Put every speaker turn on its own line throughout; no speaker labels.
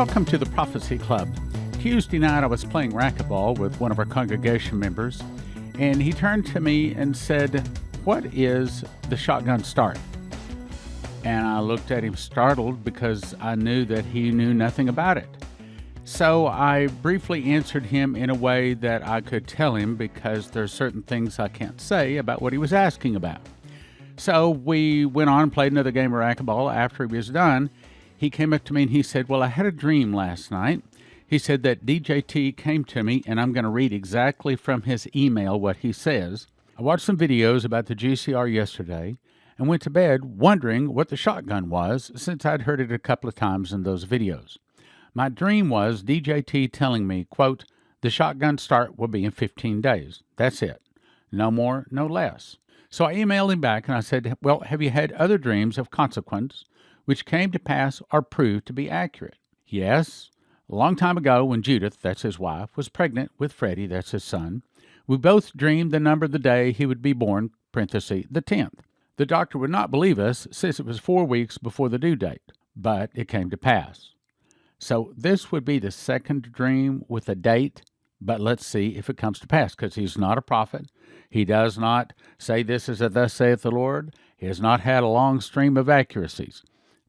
Welcome to the Prophecy Club. Tuesday night I was playing racquetball with one of our congregation members, and he turned to me and said, "What is the shotgun start?" And I looked at him startled because I knew that he knew nothing about it. So I briefly answered him in a way that I could tell him because there's certain things I can't say about what he was asking about. So we went on and played another game of racquetball. After he was done, he came up to me and he said, "Well, I had a dream last night." He said that DJT came to me, and I'm going to read exactly from his email what he says. "I watched some videos about the GCR yesterday and went to bed wondering what the shotgun was since I'd heard it a couple of times in those videos. My dream was DJT telling me, quote, the shotgun start will be in 15 days. That's it. No more, no less. So I emailed him back and I said, well, have you had other dreams of consequence which came to pass or proved to be accurate? Yes. A long time ago when Judith, that's his wife, was pregnant with Freddie, that's his son, we both dreamed the number of the day he would be born, parenthesis, the 10th. The doctor would not believe us since it was 4 weeks before the due date, but it came to pass. So this would be the second dream with a date, but let's see if it comes to pass, because he's not a prophet. He does not say this is a thus saith the Lord. He has not had a long stream of accuracies.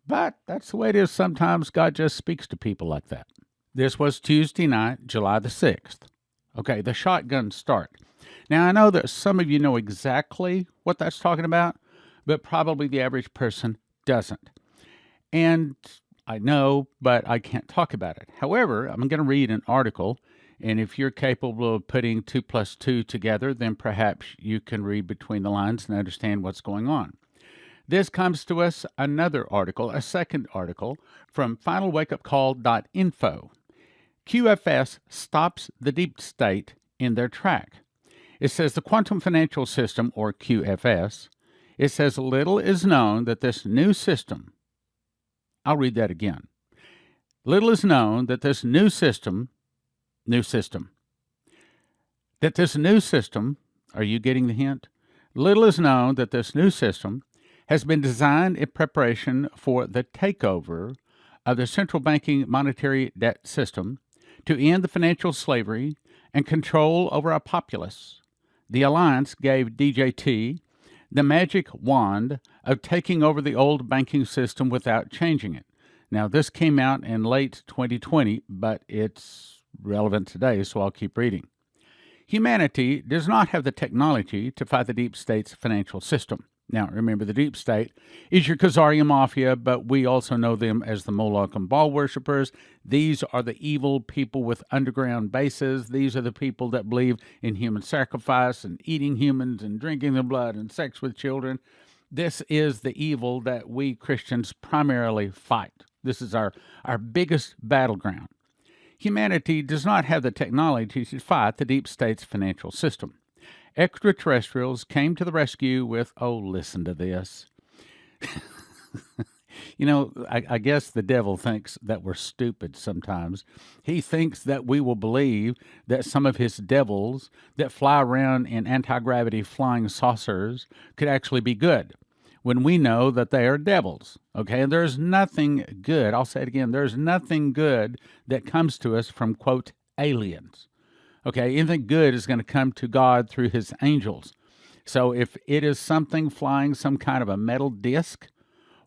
But that's the way it is sometimes. God just speaks to people like that. This was Tuesday night, July the 6th. Okay, the shotgun start. Now, I know that some of you know exactly what that's talking about, but probably the average person doesn't. And I know, but I can't talk about it. However, I'm going to read an article, and if you're capable of putting 2 plus 2 together, then perhaps you can read between the lines and understand what's going on. This comes to us another article, a second article, from finalwakeupcall.info. QFS stops the deep state in their track. It says the quantum financial system, or QFS, it says little is known that this new system, I'll read that again. Little is known that this new system, are you getting the hint? Little is known that this new system has been designed in preparation for the takeover of the central banking monetary debt system to end the financial slavery and control over our populace. The alliance gave DJT the magic wand of taking over the old banking system without changing it. Now, this came out in late 2020, but it's relevant today, so I'll keep reading. Humanity does not have the technology to fight the deep state's financial system. Now, remember, the deep state is your Khazarian mafia, but we also know them as the Moloch and Baal worshippers. These are the evil people with underground bases. These are the people that believe in human sacrifice and eating humans and drinking their blood and sex with children. This is the evil that we Christians primarily fight. This is our biggest battleground. Humanity does not have the technology to fight the deep state's financial system. Extraterrestrials came to the rescue with, oh, listen to this. I guess the devil thinks that we're stupid sometimes. He thinks that we will believe that some of his devils that fly around in anti-gravity flying saucers could actually be good, when we know that they are devils. Okay, and there's nothing good, I'll say it again, there's nothing good that comes to us from, quote, aliens. Okay, anything good is going to come to God through his angels. So if it is something flying some kind of a metal disc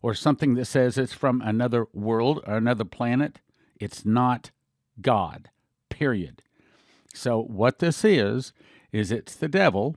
or something that says it's from another world or another planet, it's not God, period. So what this is it's the devil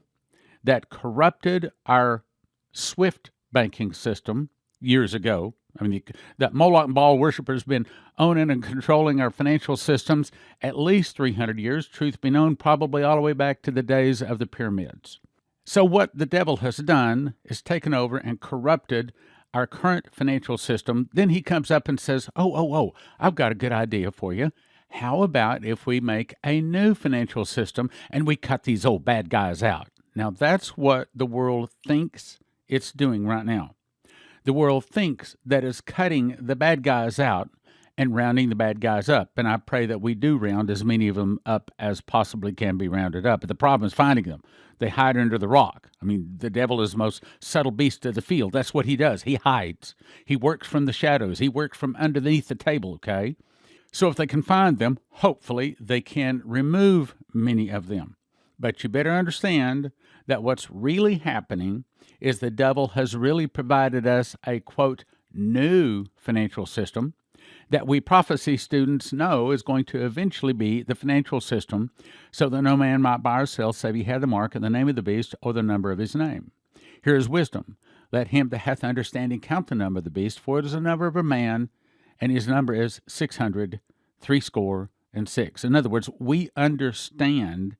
that corrupted our SWIFT banking system years ago. I mean, that Moloch and Baal worshippers have been owning and controlling our financial systems at least 300 years. Truth be known, probably all the way back to the days of the pyramids. So what the devil has done is taken over and corrupted our current financial system. Then he comes up and says, oh, I've got a good idea for you. How about if we make a new financial system and we cut these old bad guys out? Now, that's what the world thinks it's doing right now. The world thinks that it's cutting the bad guys out and rounding the bad guys up. And I pray that we do round as many of them up as possibly can be rounded up. But the problem is finding them. They hide under the rock. I mean, the devil is the most subtle beast of the field. That's what he does. He hides. He works from the shadows. He works from underneath the table, okay? So if they can find them, hopefully they can remove many of them. But you better understand that what's really happening is the devil has really provided us a, quote, new financial system that we prophecy students know is going to eventually be the financial system, so that no man might buy or sell save he had the mark of the name of the beast or the number of his name. Here is wisdom. Let him that hath understanding count the number of the beast, for it is the number of a man, and his number is 666. In other words, we understand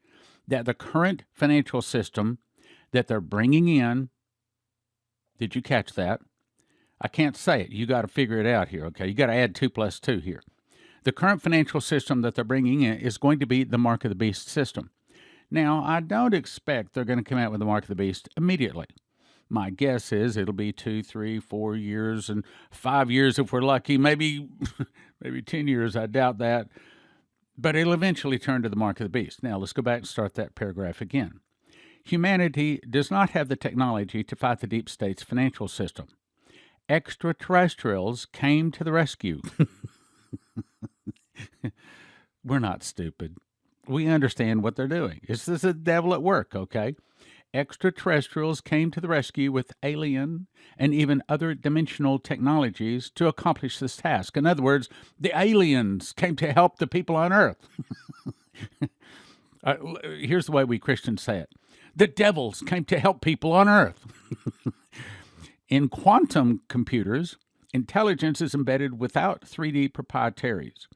that the current financial system that they're bringing in, did you catch that? I can't say it. You got to figure it out here, okay? You got to add 2 plus 2 here. The current financial system that they're bringing in is going to be the Mark of the Beast system. Now, I don't expect they're going to come out with the Mark of the Beast immediately. My guess is it'll be 2, 3, 4 years, and 5 years if we're lucky. Maybe 10 years. I doubt that. But it'll eventually turn to the Mark of the Beast. Now, let's go back and start that paragraph again. Humanity does not have the technology to fight the deep state's financial system. Extraterrestrials came to the rescue. We're not stupid. We understand what they're doing. This is the devil at work, okay? Extraterrestrials came to the rescue with alien and even other dimensional technologies to accomplish this task. In other words, the aliens came to help the people on Earth. Here's the way we Christians say it. The devils came to help people on Earth. In quantum computers, intelligence is embedded without 3D proprietaries.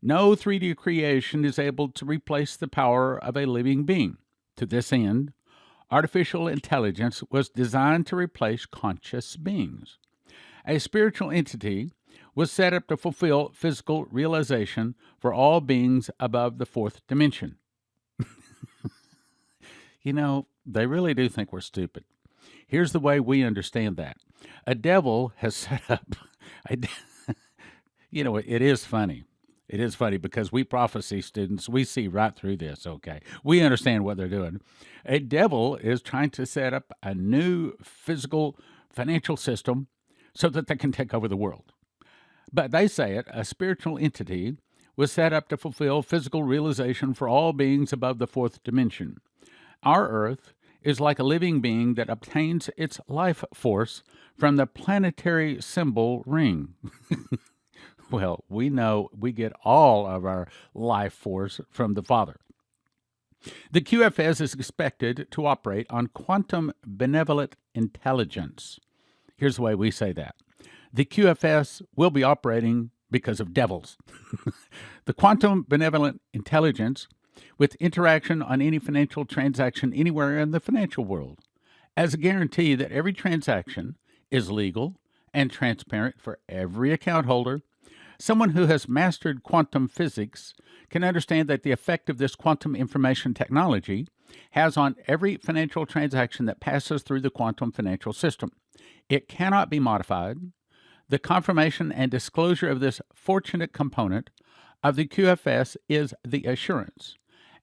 No 3D creation is able to replace the power of a living being. To this end, artificial intelligence was designed to replace conscious beings. A spiritual entity was set up to fulfill physical realization for all beings above the 4th dimension. You know, they really do think we're stupid. Here's the way we understand that. A devil has set up, it is funny. It is funny because we prophecy students, we see right through this, okay? We understand what they're doing. A devil is trying to set up a new physical financial system so that they can take over the world. But they say it, a spiritual entity was set up to fulfill physical realization for all beings above the 4th dimension. Our Earth is like a living being that obtains its life force from the planetary symbol ring. Well, we know we get all of our life force from the Father. The QFS is expected to operate on quantum benevolent intelligence. Here's the way we say that. The QFS will be operating because of devils. The quantum benevolent intelligence with interaction on any financial transaction anywhere in the financial world, as a guarantee that every transaction is legal and transparent for every account holder. Someone who has mastered quantum physics can understand that the effect of this quantum information technology has on every financial transaction that passes through the quantum financial system. It cannot be modified. The confirmation and disclosure of this fortunate component of the QFS is the assurance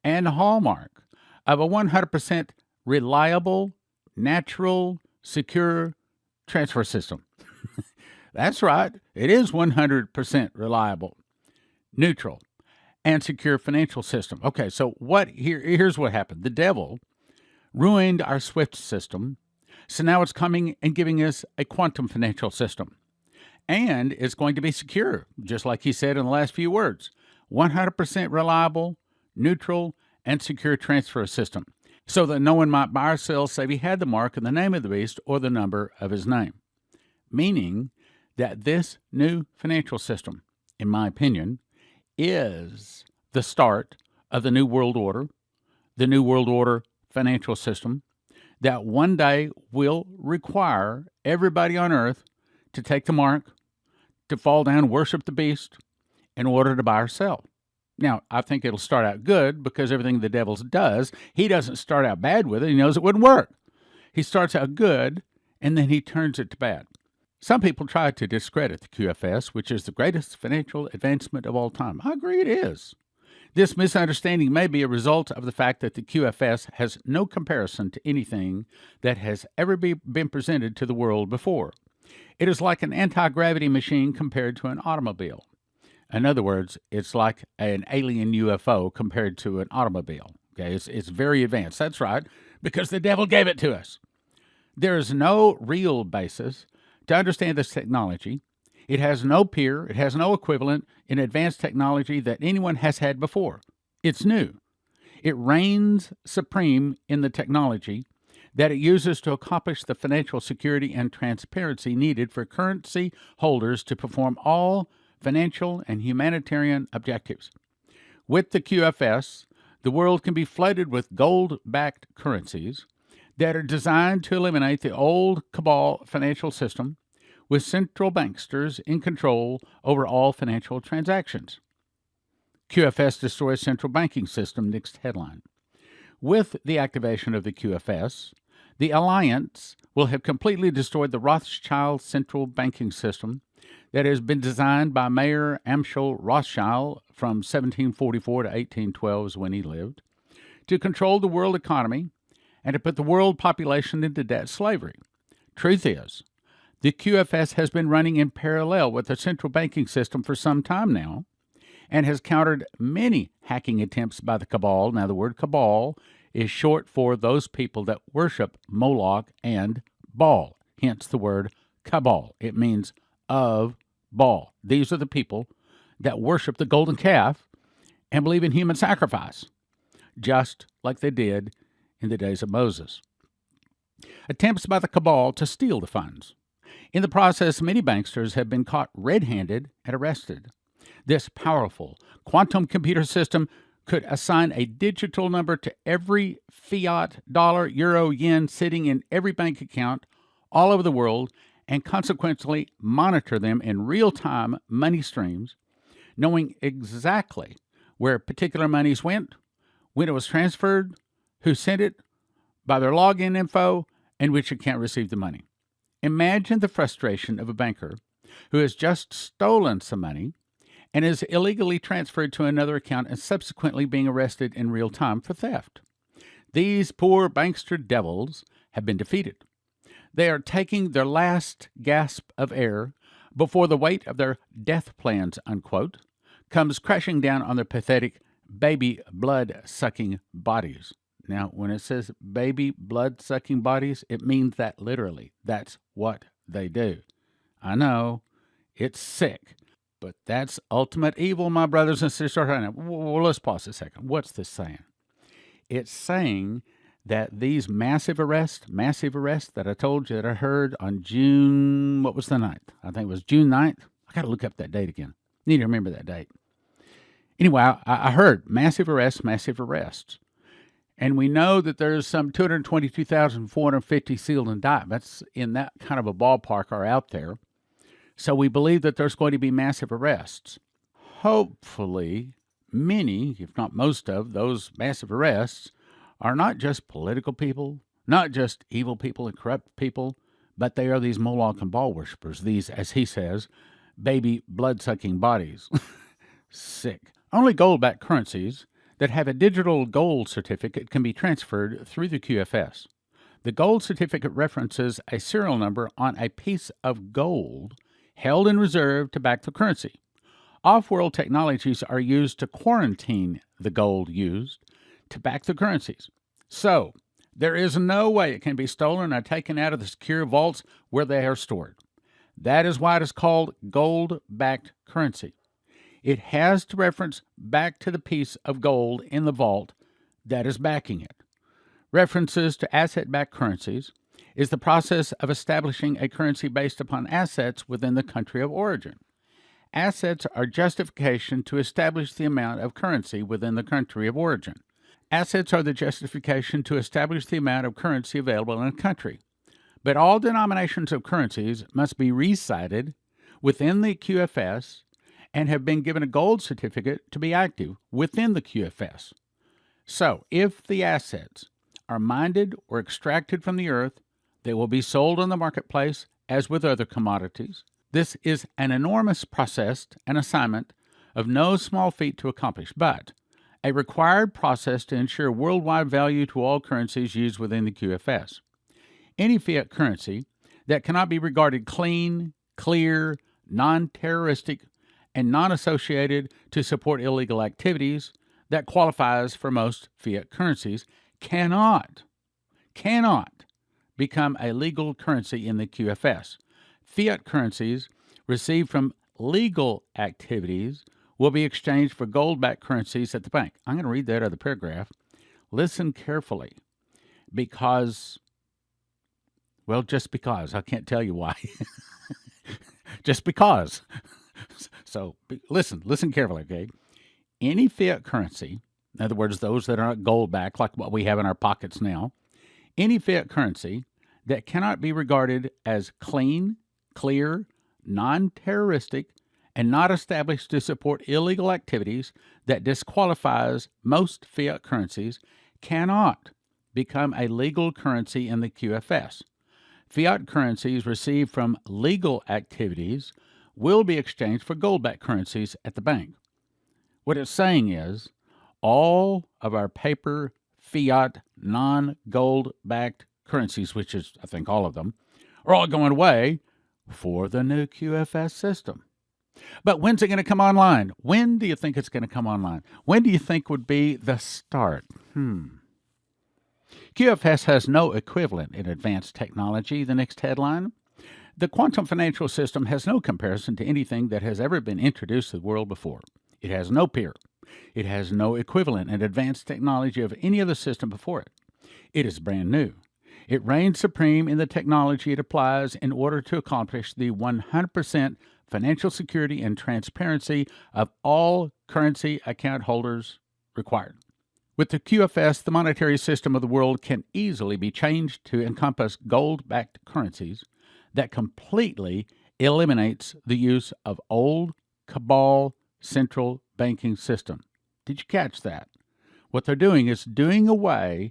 and hallmark of a 100% reliable, natural, secure transfer system. That's right. It is 100% reliable, neutral, and secure financial system. Okay, so here's what happened. The devil ruined our SWIFT system, so now it's coming and giving us a quantum financial system. And it's going to be secure, just like he said in the last few words. 100% reliable, neutral, and secure transfer system, so that no one might buy or sell save he had the mark and the name of the beast or the number of his name. Meaning that this new financial system, in my opinion, is the start of the New World Order, the New World Order financial system, that one day will require everybody on earth to take the mark, to fall down and worship the beast in order to buy or sell. Now, I think it'll start out good because everything the devil does, he doesn't start out bad with it. He knows it wouldn't work. He starts out good, and then he turns it to bad. Some people try to discredit the QFS, which is the greatest financial advancement of all time. I agree it is. This misunderstanding may be a result of the fact that the QFS has no comparison to anything that has ever been presented to the world before. It is like an anti-gravity machine compared to an automobile. In other words, it's like an alien UFO compared to an automobile. Okay, it's very advanced. That's right, because the devil gave it to us. There is no real basis to understand this technology. It has no peer, it has no equivalent in advanced technology that anyone has had before. It's new. It reigns supreme in the technology that it uses to accomplish the financial security and transparency needed for currency holders to perform all financial and humanitarian objectives. With the QFS, the world can be flooded with gold-backed currencies that are designed to eliminate the old cabal financial system with central banksters in control over all financial transactions. QFS destroys central banking system, next headline. With the activation of the QFS, the alliance will have completely destroyed the Rothschild central banking system that has been designed by Mayor Amschel Rothschild from 1744 to 1812 is when he lived, to control the world economy and to put the world population into debt slavery. Truth is, the QFS has been running in parallel with the central banking system for some time now and has countered many hacking attempts by the cabal. Now, the word cabal is short for those people that worship Moloch and Baal, hence the word cabal. It means of Baal. These are the people that worship the golden calf and believe in human sacrifice, just like they did in the days of Moses. Attempts by the cabal to steal the funds. In the process, many banksters have been caught red-handed and arrested. This powerful quantum computer system could assign a digital number to every fiat, dollar, euro, yen sitting in every bank account all over the world and consequently monitor them in real-time money streams, knowing exactly where particular monies went, when it was transferred, who sent it, by their login info, and which account received the money. Imagine the frustration of a banker who has just stolen some money and is illegally transferred to another account and subsequently being arrested in real time for theft. These poor bankster devils have been defeated. They are taking their last gasp of air before the weight of their death plans, unquote, comes crashing down on their pathetic baby blood-sucking bodies. Now, when it says baby blood-sucking bodies, it means that literally. That's what they do. I know, it's sick, but that's ultimate evil, my brothers and sisters. Well, let's pause a second. What's this saying? It's saying that these massive arrests that I told you that I heard on June, what was the 9th? I think it was June 9th. I got to look up that date again. Need to remember that date. Anyway, I heard massive arrests. And we know that there's some 222,450 sealed indictments in that kind of a ballpark are out there. So we believe that there's going to be massive arrests. Hopefully, many, if not most of those massive arrests are not just political people, not just evil people and corrupt people, but they are these Moloch and Baal worshippers, these, as he says, baby blood-sucking bodies. Sick. Only gold-backed currencies that have a digital gold certificate can be transferred through the QFS. The gold certificate references a serial number on a piece of gold held in reserve to back the currency. Off-world technologies are used to quarantine the gold used to back the currencies. So, there is no way it can be stolen or taken out of the secure vaults where they are stored. That is why it is called gold-backed currency. It has to reference back to the piece of gold in the vault that is backing it. References to asset-backed currencies is the process of establishing a currency based upon assets within the country of origin. Assets are justification to establish the amount of currency within the country of origin. Assets are the justification to establish the amount of currency available in a country. But all denominations of currencies must be recited within the QFS and have been given a gold certificate to be active within the QFS. So, if the assets are mined or extracted from the earth, they will be sold on the marketplace as with other commodities. This is an enormous process and assignment of no small feat to accomplish, but a required process to ensure worldwide value to all currencies used within the QFS. Any fiat currency that cannot be regarded clean, clear, non-terroristic, and non-associated to support illegal activities that qualifies for most fiat currencies cannot become a legal currency in the QFS. Fiat currencies received from legal activities will be exchanged for gold-backed currencies at the bank. I'm going to read that other paragraph. Listen carefully because, well, just because. I can't tell you why. Just because. So listen carefully, okay? Any fiat currency, in other words, those that are not gold-backed like what we have in our pockets now, any fiat currency that cannot be regarded as clean, clear, non-terroristic, and not established to support illegal activities that disqualifies most fiat currencies cannot become a legal currency in the QFS. Fiat currencies received from legal activities will be exchanged for gold-backed currencies at the bank. What it's saying is all of our paper, fiat, non-gold-backed currencies, which is, I think, all of them, are all going away for the new QFS system. But when's it going to come online? When do you think it's going to come online? When do you think would be the start? QFS has no equivalent in advanced technology, the next headline. The quantum financial system has no comparison to anything that has ever been introduced to the world before. It has no peer. It has no equivalent in advanced technology of any other system before it. It is brand new. It reigns supreme in the technology it applies in order to accomplish the 100% financial security and transparency of all currency account holders required. With the QFS, the monetary system of the world can easily be changed to encompass gold-backed currencies that completely eliminates the use of old cabal central banking system. Did you catch that? What they're doing is doing away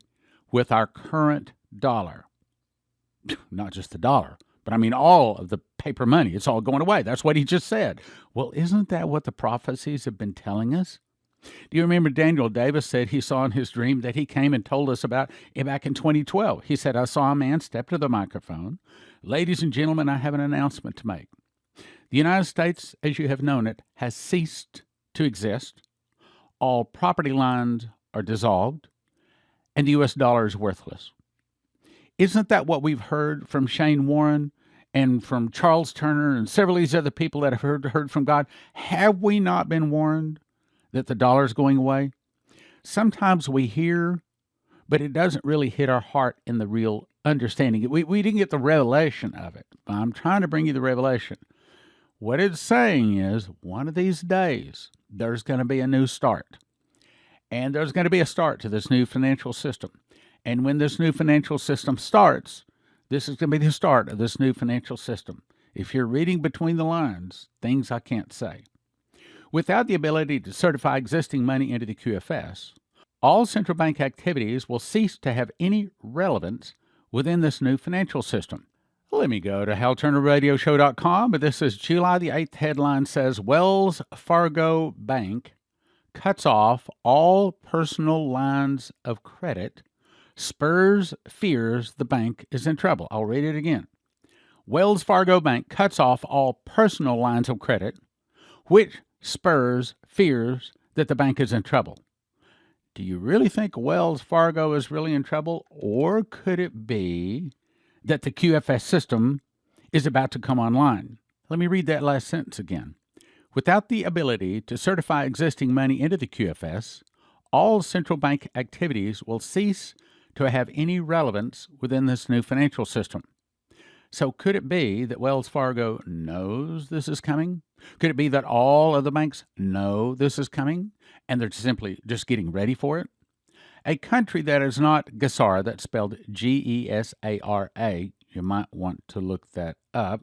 with our current dollar. Not just the dollar, but I mean all of the paper money. It's all going away. That's what he just said. Well, isn't that what the prophecies have been telling us? Do you remember Daniel Davis said he saw in his dream that he came and told us about back in 2012? He said, I saw a man step to the microphone. Ladies and gentlemen, I have an announcement to make. The United States, as you have known it, has ceased to exist. All property lines are dissolved, and the U.S. dollar is worthless. Isn't that what we've heard from Shane Warren and from Charles Turner and several of these other people that have heard from God? Have we not been warned that the dollar is going away? Sometimes we hear, but it doesn't really hit our heart in the real understanding. We didn't get the revelation of it. I'm trying to bring you the revelation. What it's saying is one of these days, there's going to be a new start. And there's going to be a start to this new financial system. And when this new financial system starts, this is going to be the start of this new financial system. If you're reading between the lines, things I can't say. Without the ability to certify existing money into the QFS, all central bank activities will cease to have any relevance within this new financial system. Let me go to HalTurnerRadioShow.com, but this is July the 8th. Headline says, Wells Fargo Bank cuts off all personal lines of credit, spurs fears the bank is in trouble. I'll read it again. Wells Fargo Bank cuts off all personal lines of credit, which spurs fears that the bank is in trouble. Do you really think Wells Fargo is really in trouble? Or could it be that the QFS system is about to come online? Let me read that last sentence again. Without the ability to certify existing money into the QFS, all central bank activities will cease to have any relevance within this new financial system. So could it be that Wells Fargo knows this is coming? Could it be that all of the banks know this is coming and they're simply just getting ready for it? A country that is not GESARA, that's spelled GESARA, you might want to look that up.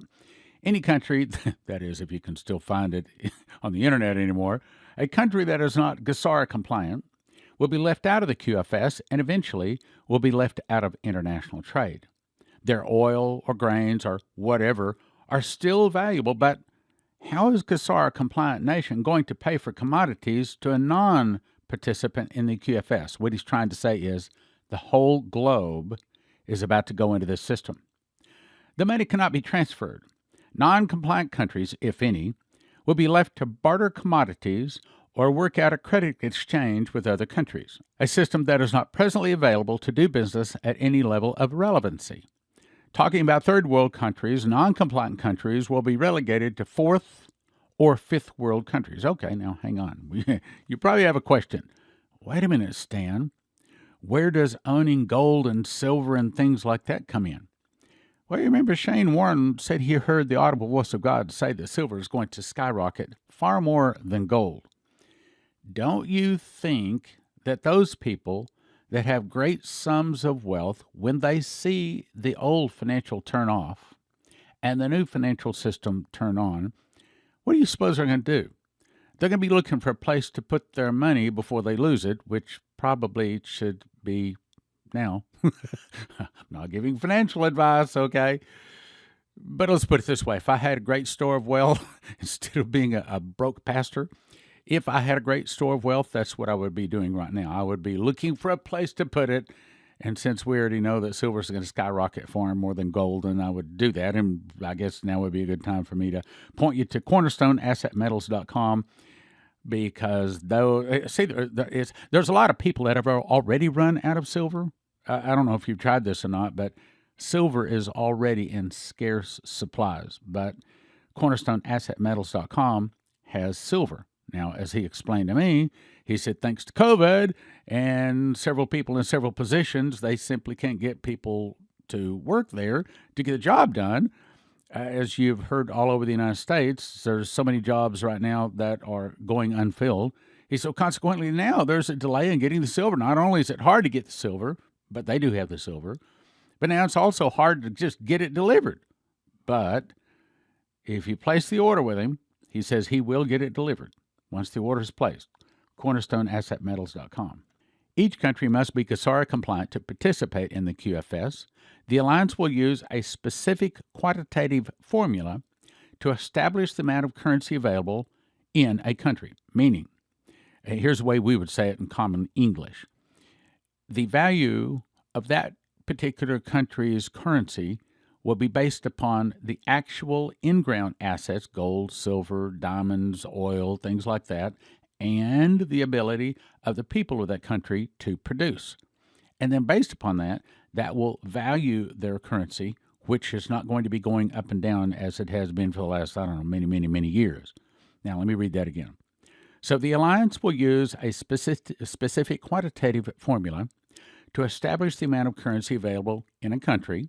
Any country, that is if you can still find it on the internet anymore, a country that is not GESARA compliant will be left out of the QFS and eventually will be left out of international trade. Their oil or grains or whatever are still valuable, but how is GESARA compliant nation going to pay for commodities to a non-participant in the QFS? What he's trying to say is the whole globe is about to go into this system. The money cannot be transferred. Non-compliant countries, if any, will be left to barter commodities or work out a credit exchange with other countries, a system that is not presently available to do business at any level of relevancy. Talking about third world countries, non-compliant countries will be relegated to fourth or fifth world countries. Okay, now hang on. You probably have a question. Wait a minute, Stan. Where does owning gold and silver and things like that come in? Well, you remember Shane Warren said he heard the audible voice of God say that silver is going to skyrocket far more than gold. Don't you think that those people that have great sums of wealth, when they see the old financial turn off and the new financial system turn on, what do you suppose they're going to do? They're going to be looking for a place to put their money before they lose it, which probably should be now. I'm not giving financial advice, okay? But let's put it this way. If I had a great store of wealth, instead of being a broke pastor, if I had a great store of wealth, that's what I would be doing right now. I would be looking for a place to put it. And since we already know that silver is going to skyrocket far more than gold, and I would do that, and I guess now would be a good time for me to point you to cornerstoneassetmetals.com, because there's a lot of people that have already run out of silver. I don't know if you've tried this or not, but silver is already in scarce supplies. But cornerstoneassetmetals.com has silver. Now, as he explained to me, he said thanks to COVID and several people in several positions, they simply can't get people to work there to get the job done. As you've heard all over the United States, there's so many jobs right now that are going unfilled. He said, consequently, now there's a delay in getting the silver. Not only is it hard to get the silver, but they do have the silver, but now it's also hard to just get it delivered. But if you place the order with him, he says he will get it delivered once the order is placed. cornerstoneassetmetals.com. Each country must be CASARA compliant to participate in the QFS. The Alliance will use a specific quantitative formula to establish the amount of currency available in a country, meaning, here's the way we would say it in common English. The value of that particular country's currency will be based upon the actual in-ground assets, gold, silver, diamonds, oil, things like that, and the ability of the people of that country to produce. And then based upon that, that will value their currency, which is not going to be going up and down as it has been for the last, many years. Now, let me read that again. So the Alliance will use a specific quantitative formula to establish the amount of currency available in a country,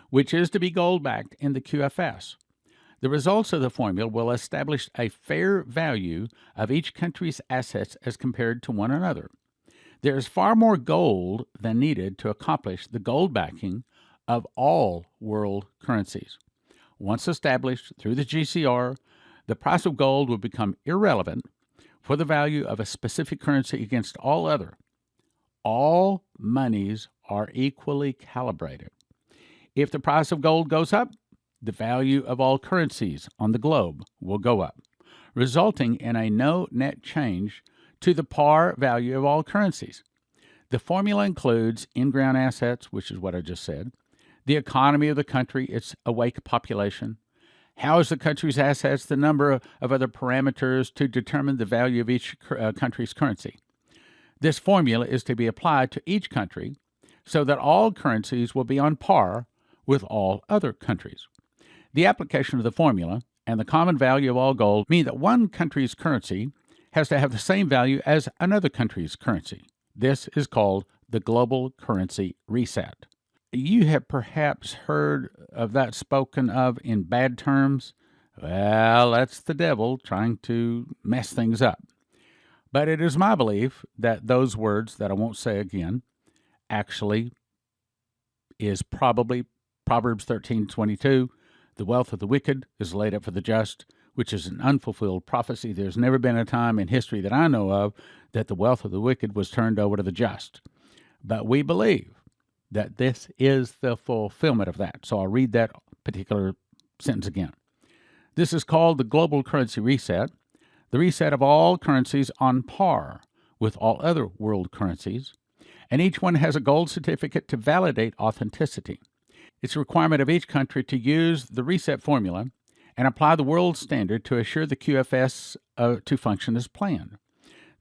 which is to be gold-backed in the QFS. The results of the formula will establish a fair value of each country's assets as compared to one another. There is far more gold than needed to accomplish the gold backing of all world currencies. Once established through the GCR, the price of gold will become irrelevant for the value of a specific currency against all other. All monies are equally calibrated. If the price of gold goes up, the value of all currencies on the globe will go up, resulting in a no net change to the par value of all currencies. The formula includes in-ground assets, which is what I just said, the economy of the country, its awake population, how is the country's assets, the number of other parameters to determine the value of each country's currency. This formula is to be applied to each country so that all currencies will be on par with all other countries. The application of the formula and the common value of all gold mean that one country's currency has to have the same value as another country's currency. This is called the global currency reset. You have perhaps heard of that spoken of in bad terms. Well, that's the devil trying to mess things up. But it is my belief that those words that I won't say again actually is probably Proverbs 13:22. The wealth of the wicked is laid up for the just, which is an unfulfilled prophecy. There's never been a time in history that I know of that the wealth of the wicked was turned over to the just. But we believe that this is the fulfillment of that. So I'll read that particular sentence again. This is called the global currency reset, the reset of all currencies on par with all other world currencies, and each one has a gold certificate to validate authenticity. It's a requirement of each country to use the reset formula and apply the world standard to assure the QFS to function as planned.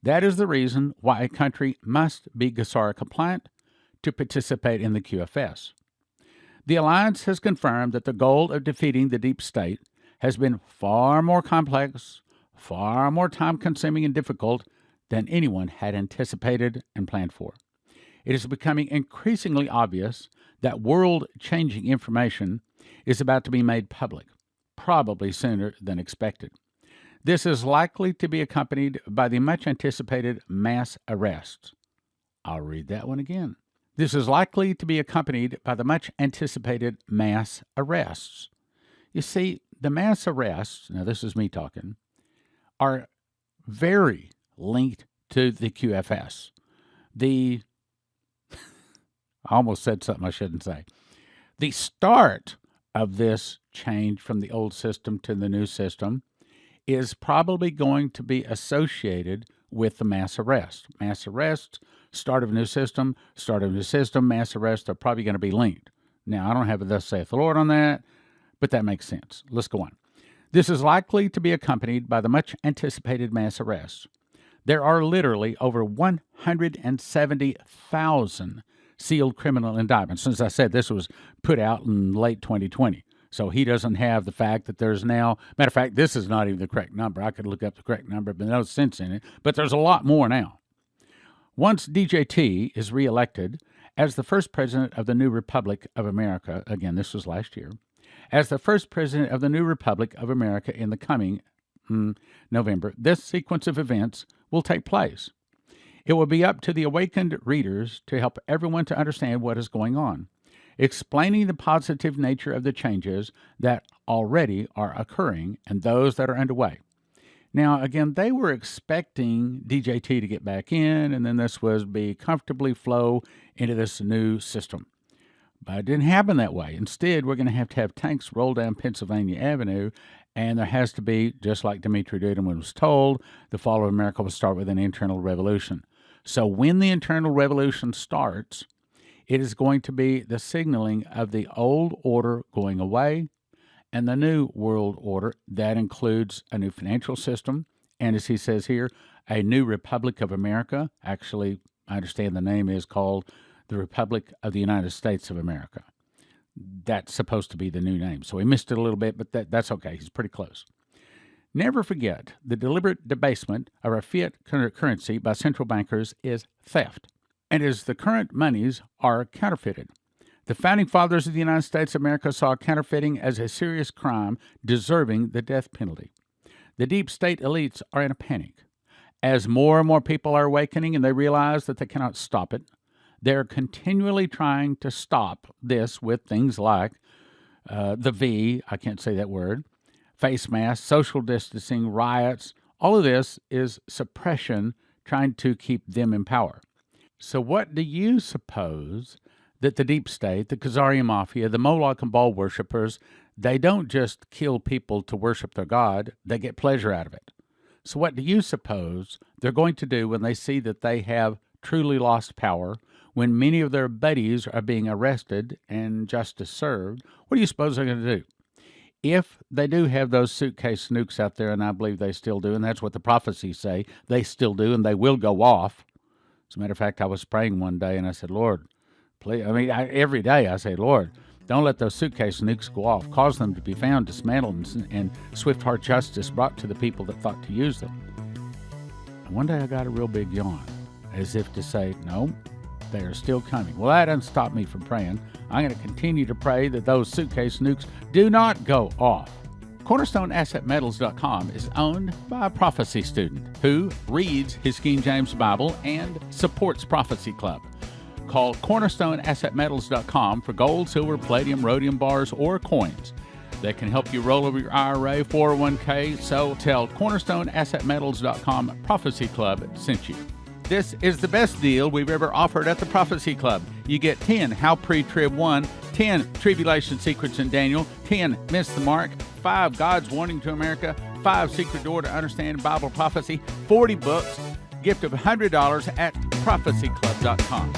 That is the reason why a country must be GSARA compliant to participate in the QFS. The alliance has confirmed that the goal of defeating the deep state has been far more complex, far more time-consuming and difficult than anyone had anticipated and planned for. It is becoming increasingly obvious that world-changing information is about to be made public, probably sooner than expected. This is likely to be accompanied by the much-anticipated mass arrests. I'll read that one again. This is likely to be accompanied by the much-anticipated mass arrests. You see, the mass arrests, now this is me talking, are very linked to the QFS. I almost said something I shouldn't say. The start of this change from the old system to the new system is probably going to be associated with the mass arrest. Mass arrests, start of a new system, mass arrests are probably going to be linked. Now, I don't have a thus saith the Lord on that, but that makes sense. Let's go on. This is likely to be accompanied by the much-anticipated mass arrests. There are literally over 170,000 sealed criminal indictments. As I said, this was put out in late 2020. So he doesn't have the fact that there's now, matter of fact, this is not even the correct number. I could look up the correct number, but no sense in it. But there's a lot more now. Once DJT is reelected as the first president of the new Republic of America, again, this was last year, as the first president of the new Republic of America in the coming November, this sequence of events will take place. It will be up to the awakened readers to help everyone to understand what is going on, explaining the positive nature of the changes that already are occurring and those that are underway. Now, again, they were expecting DJT to get back in, and then this was be comfortably flow into this new system. But it didn't happen that way. Instead, we're going to have tanks roll down Pennsylvania Avenue, and there has to be, just like Dimitri Duduman was told, the fall of America will start with an internal revolution. So when the internal revolution starts, it is going to be the signaling of the old order going away and the new world order. That includes a new financial system, and as he says here, a new Republic of America. Actually, I understand the name is called the Republic of the United States of America. That's supposed to be the new name. So he missed it a little bit, but that's okay. He's pretty close. Never forget, the deliberate debasement of our fiat currency by central bankers is theft, and as the current monies are counterfeited. The Founding Fathers of the United States of America saw counterfeiting as a serious crime deserving the death penalty. The deep state elites are in a panic. As more and more people are awakening and they realize that they cannot stop it, they're continually trying to stop this with things like the V, I can't say that word, face masks, social distancing, riots. All of this is suppression trying to keep them in power. So what do you suppose that the deep state, the Khazarian Mafia, the Moloch and Baal worshippers, they don't just kill people to worship their God, they get pleasure out of it. So what do you suppose they're going to do when they see that they have truly lost power, when many of their buddies are being arrested and justice served? What do you suppose they're going to do? If they do have those suitcase nukes out there, and I believe they still do, and that's what the prophecies say, they still do, and they will go off. As a matter of fact, I was praying one day, and I said, Lord, please, every day I say, Lord, don't let those suitcase nukes go off. Cause them to be found, dismantled, and swift hard justice brought to the people that thought to use them. And one day I got a real big yawn, as if to say, no, they are still coming. Well, that doesn't stop me from praying. I'm going to continue to pray that those suitcase nukes do not go off. CornerstoneAssetMetals.com is owned by a prophecy student who reads his King James Bible and supports Prophecy Club. Call CornerstoneAssetMetals.com for gold, silver, palladium, rhodium bars, or coins. They can help you roll over your IRA, 401k, so tell CornerstoneAssetMetals.com Prophecy Club sent you. This is the best deal we've ever offered at the Prophecy Club. You get 10 How Pre-Trib 1, 10 Tribulation Secrets in Daniel, 10 Miss the Mark, 5 God's Warning to America, 5 Secret Door to Understand Bible Prophecy, 40 books, gift of $100 at prophecyclub.com.